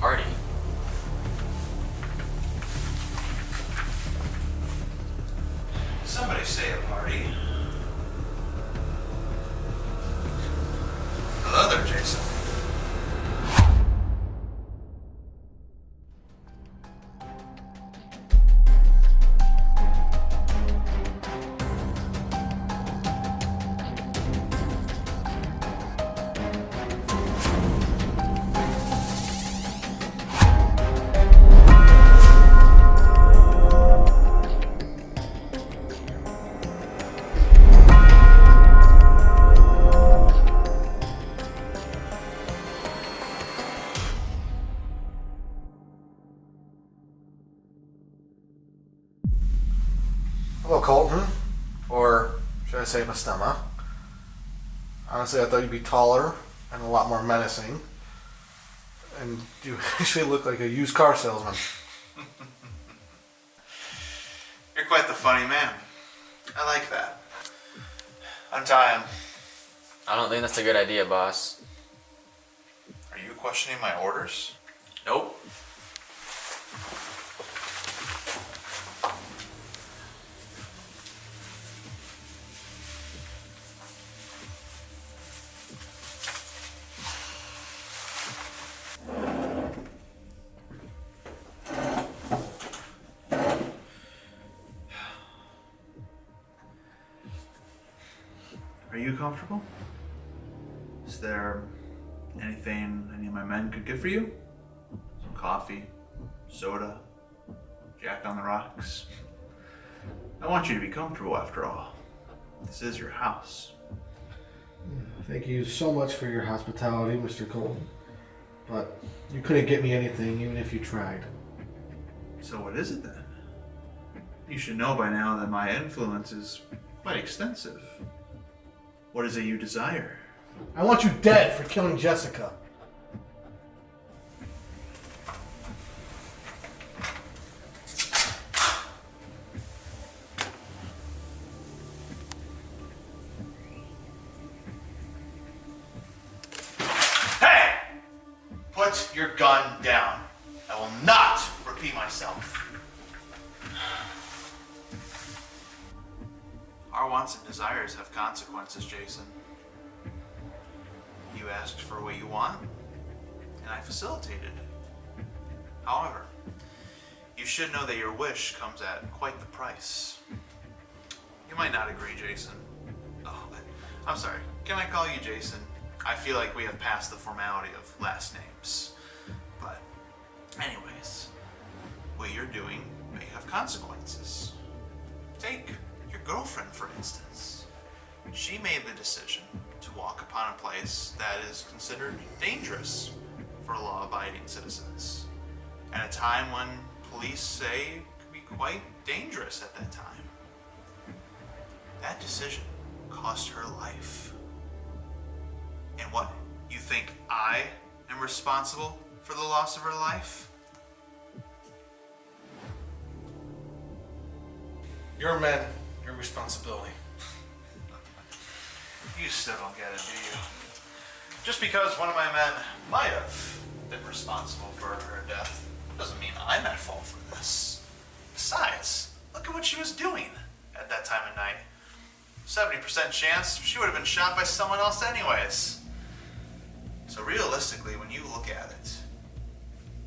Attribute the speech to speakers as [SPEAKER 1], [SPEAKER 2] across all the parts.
[SPEAKER 1] party.
[SPEAKER 2] Somebody say a party. Hello there, Jason.
[SPEAKER 3] Hello, Colton. Or should I say Mastema? Honestly, I thought you'd be taller and a lot more menacing. And you actually look like a used car salesman.
[SPEAKER 2] You're quite the funny man. I like that. Untie him.
[SPEAKER 1] I don't think that's a good idea, boss.
[SPEAKER 2] Are you questioning my orders?
[SPEAKER 1] Nope.
[SPEAKER 2] Are you comfortable? Is there anything any of my men could get for you? Some coffee, soda, Jack on the rocks? I want you to be comfortable after all. This is your house.
[SPEAKER 3] Thank you so much for your hospitality, Mr. Colton. But you couldn't get me anything even if you tried.
[SPEAKER 2] So what is it then? You should know by now that my influence is quite extensive. What is it you desire?
[SPEAKER 3] I want you dead for killing Jessica.
[SPEAKER 2] Hey! Put your gun down. I will not repeat myself. Our wants and desires have consequences, Jason. You asked for what you want, and I facilitated it. However, you should know that your wish comes at quite the price. You might not agree, Jason. Oh, I'm sorry. Can I call you Jason? I feel like we have passed the formality of last names. But anyways, what you're doing may have consequences. Take your girlfriend, for instance. She made the decision to walk upon a place that is considered dangerous for law-abiding citizens at a time when police say it could be quite dangerous at that time. That decision cost her life. And what, you think I am responsible for the loss of her life?
[SPEAKER 3] Your men, your responsibility.
[SPEAKER 2] You still don't get it, do you? Just because one of my men might have been responsible for her death doesn't mean I'm at fault for this. Besides, look at what she was doing at that time of night. 70% chance she would have been shot by someone else anyways. So realistically, when you look at it,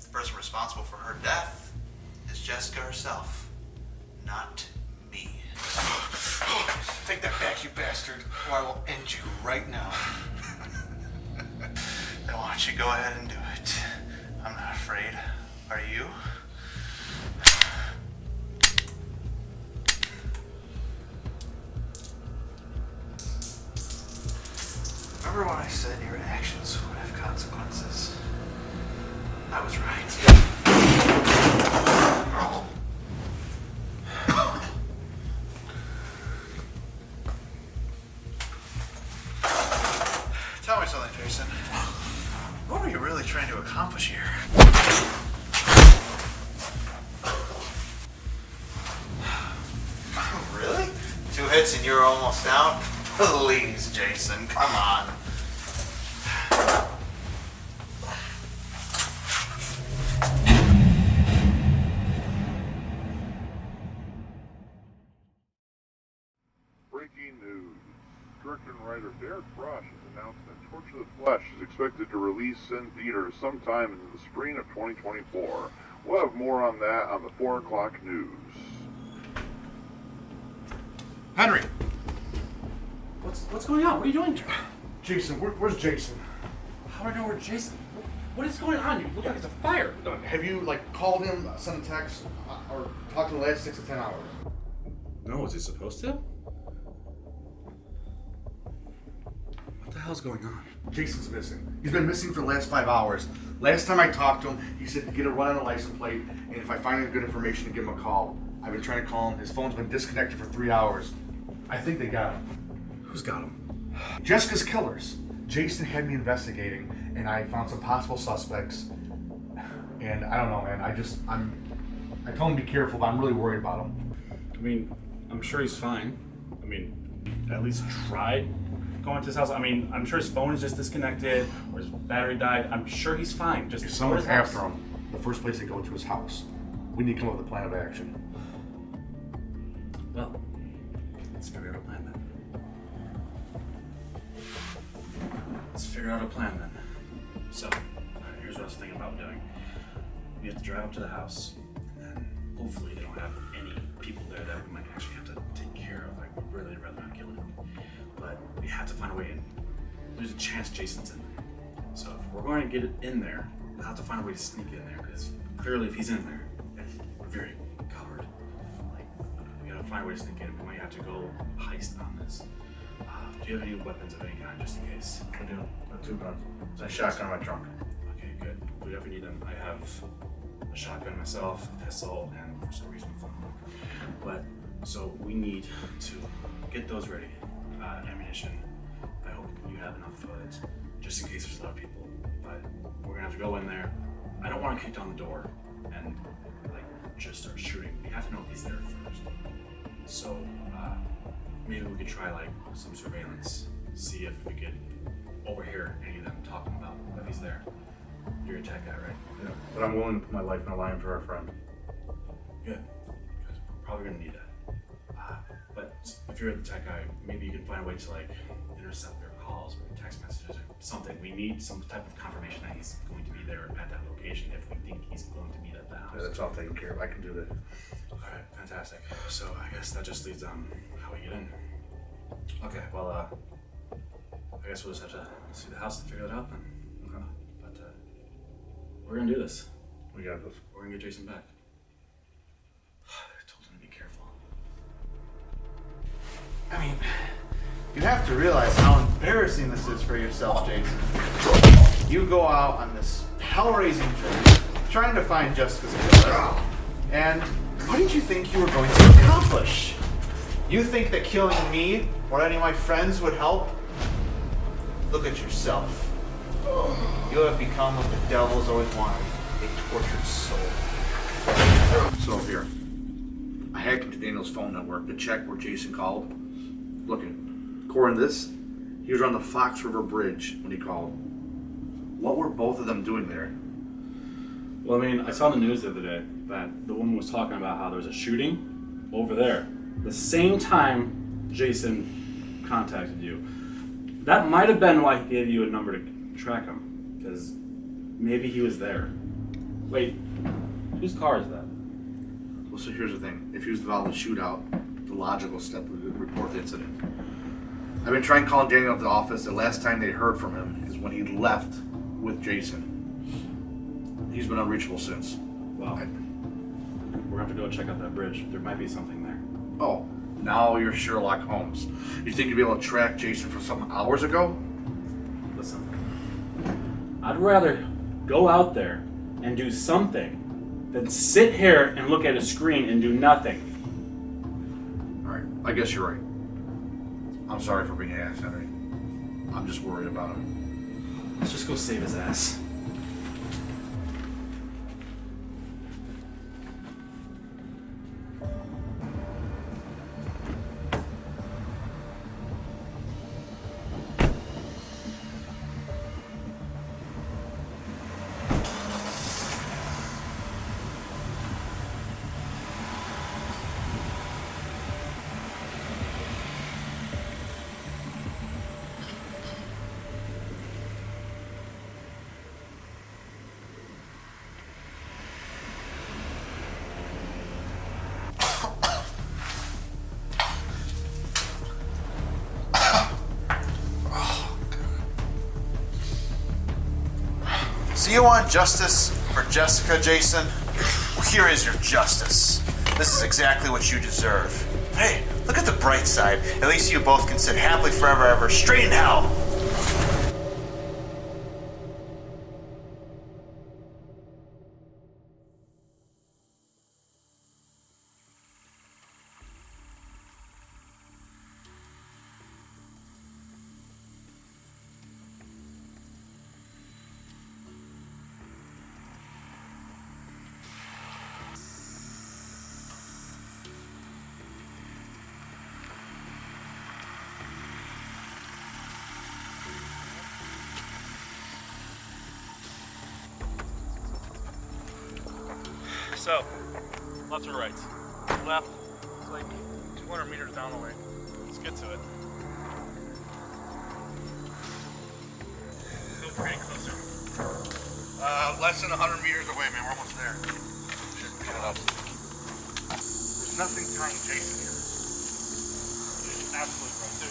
[SPEAKER 2] the person responsible for her death is Jessica herself, not me.
[SPEAKER 3] Take that back, you bastard, or I will end you right now.
[SPEAKER 2] Then why don't you go ahead and do it? I'm not afraid. Are you? Remember when I said your actions would have consequences? I was right. Tell me something, Jason. What were you really trying to accomplish here? Really? 2 hits and you're almost out? Please, Jason, come on.
[SPEAKER 4] writer Derek Frosch has announced that Torture the Flesh is expected to release in theaters sometime in the spring of 2024. We'll have more on that on the 4 o'clock news.
[SPEAKER 2] Henry!
[SPEAKER 5] What's going on? What are you doing here?
[SPEAKER 3] Jason, where's Jason?
[SPEAKER 5] How do I know where Jason? What is going on? You look like it's a fire.
[SPEAKER 3] Have you called him, sent a text, or talked to him the last 6 to 10 hours?
[SPEAKER 5] No, is he supposed to? What the hell's going on?
[SPEAKER 3] Jason's missing. He's been missing for the last 5 hours. Last time I talked to him, he said to get a run on a license plate, and if I find any good information, to give him a call. I've been trying to call him. His phone's been disconnected for 3 hours. I think they got him.
[SPEAKER 5] Who's got him?
[SPEAKER 3] Jessica's killers. Jason had me investigating, and I found some possible suspects. And I don't know, man. I told him to be careful, but I'm really worried about him.
[SPEAKER 5] I mean, I'm sure he's fine. I mean, at least try going to his house. I mean, I'm sure his phone is just disconnected, or his battery died. I'm sure he's fine. Just
[SPEAKER 3] if someone's after him, the first place they go to his house. We need to come up with a plan of action.
[SPEAKER 5] Well, let's figure out a plan then. So, here's what I was thinking about doing. We have to drive up to the house, and then hopefully they don't have any people there that we might actually have to take care of. Like, we'd really rather not kill him. But we have to find a way in. There's a chance Jason's in there. So if we're going to get it in there, we'll have to find a way to sneak in there, because clearly if he's in there, we're very covered. Like, we gotta find a way to sneak in. We might have to go heist on this. Do you have any weapons of any kind, just in case?
[SPEAKER 3] I do. I have 2 guns. There's a shotgun in my trunk.
[SPEAKER 5] Okay, good. We definitely need them. I have a shotgun myself, a pistol, and for some reason a phone. But, so we need to get those ready. Ammunition. I hope you have enough of it, just in case there's a lot of people. But we're gonna have to go in there. I don't want to kick down the door and just start shooting. We have to know if he's there first. So maybe we could try some surveillance, see if we could overhear any of them talking about if he's there. You're a tech guy, right?
[SPEAKER 3] Yeah, but I'm willing to put my life in a line for our friend.
[SPEAKER 5] Good, because we're probably gonna need that. But if you're the tech guy, maybe you can find a way to intercept their calls or text messages or something. We need some type of confirmation that he's going to be there at that location if we think he's going to meet at the house.
[SPEAKER 3] Yeah, that's all taken care of. I can do that.
[SPEAKER 5] Alright, fantastic. So I guess that just leads on how we get in. Okay, well, I guess we'll just have to see the house and figure that out then. Okay. But we're gonna do this.
[SPEAKER 3] We got this.
[SPEAKER 5] We're gonna get Jason back. I told him to be careful.
[SPEAKER 2] I mean, you have to realize how embarrassing this is for yourself, Jason. You go out on this hell-raising journey, trying to find Jessica's killer, and what did you think you were going to accomplish? You think that killing me or any of my friends would help? Look at yourself. You have become what the devil's always wanted, a tortured soul.
[SPEAKER 3] So here, I hacked into Daniel's phone network to check where Jason called. Look, according to this, he was on the Fox River Bridge when he called. What were both of them doing there?
[SPEAKER 5] Well, I mean, I saw in the news the other day that the woman was talking about how there was a shooting over there. The same time Jason contacted you. That might have been why he gave you a number to track him, because maybe he was there. Wait, whose car is that?
[SPEAKER 3] Well, so here's the thing. If he was involved in a shootout, the logical step would be to report the incident. I've been trying calling Daniel at the office. The last time they heard from him is when he left with Jason. He's been unreachable since.
[SPEAKER 5] Well, we're gonna have to go check out that bridge. There might be something there.
[SPEAKER 3] Oh, now you're Sherlock Holmes. You think you'd be able to track Jason from some hours ago?
[SPEAKER 5] Listen, I'd rather go out there and do something than sit here and look at a screen and do nothing.
[SPEAKER 3] Alright, I guess you're right. I'm sorry for being an ass, Henry. I'm just worried about him.
[SPEAKER 5] Let's just go save his ass.
[SPEAKER 2] So you want justice for Jessica, Jason? Well, here is your justice. This is exactly what you deserve. Hey, look at the bright side. At least you both can sit happily forever ever straight in hell.
[SPEAKER 6] So, left or right? Left. It's like 200 meters down the way. Let's get to it. So we're getting closer.
[SPEAKER 7] Less than 100 meters away, man. We're almost there. Shut up. There's nothing tying Jason here.
[SPEAKER 6] Absolutely right.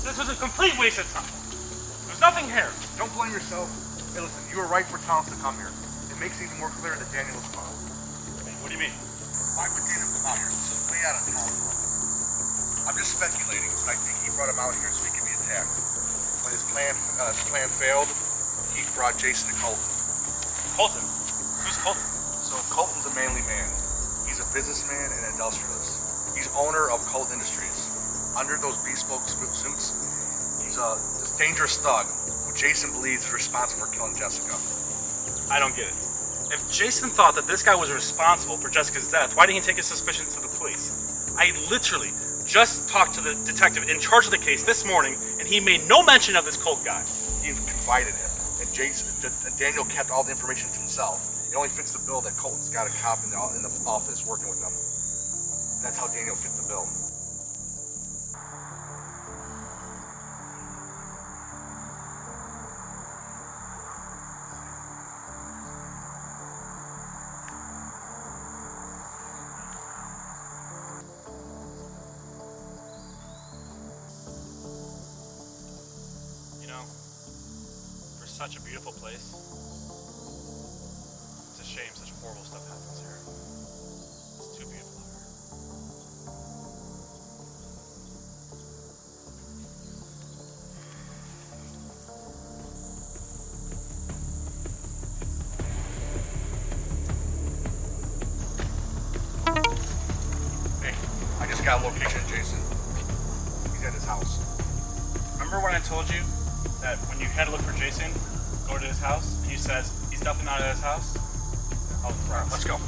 [SPEAKER 6] This was a complete waste of time. There's nothing here.
[SPEAKER 7] Don't blame yourself. Hey, listen, you were right for Thomas to come here. It makes it even more clear that Daniel was wrong.
[SPEAKER 6] What do you mean?
[SPEAKER 7] Why would Daniel come out here? This is way out of town. I'm just speculating, but I think he brought him out here so he can be attacked. When his plan failed, he brought Jason to Colton.
[SPEAKER 6] Colton? Who's Colton?
[SPEAKER 7] So Colton's a manly man. He's a businessman and industrialist. He's owner of Colt Industries. Under those bespoke suits, he's this dangerous thug who Jason believes is responsible for killing Jessica.
[SPEAKER 6] I don't get it. If Jason thought that this guy was responsible for Jessica's death, why didn't he take his suspicions to the police? I literally just talked to the detective in charge of the case this morning, and he made no mention of this Colt guy.
[SPEAKER 7] He confided him, and Daniel kept all the information to himself. It only fits the bill that Colton's got a cop in the office working with him. That's how Daniel fits the bill.
[SPEAKER 6] You know, for such a beautiful place, it's a shame such horrible stuff happens here. It's too beautiful here.
[SPEAKER 7] Hey, I just got a location of Jason. He's at his house.
[SPEAKER 6] Remember when I told you that when you had to look for Jason, go to his house, and you said he's definitely not at his house? I was right.
[SPEAKER 7] Let's go.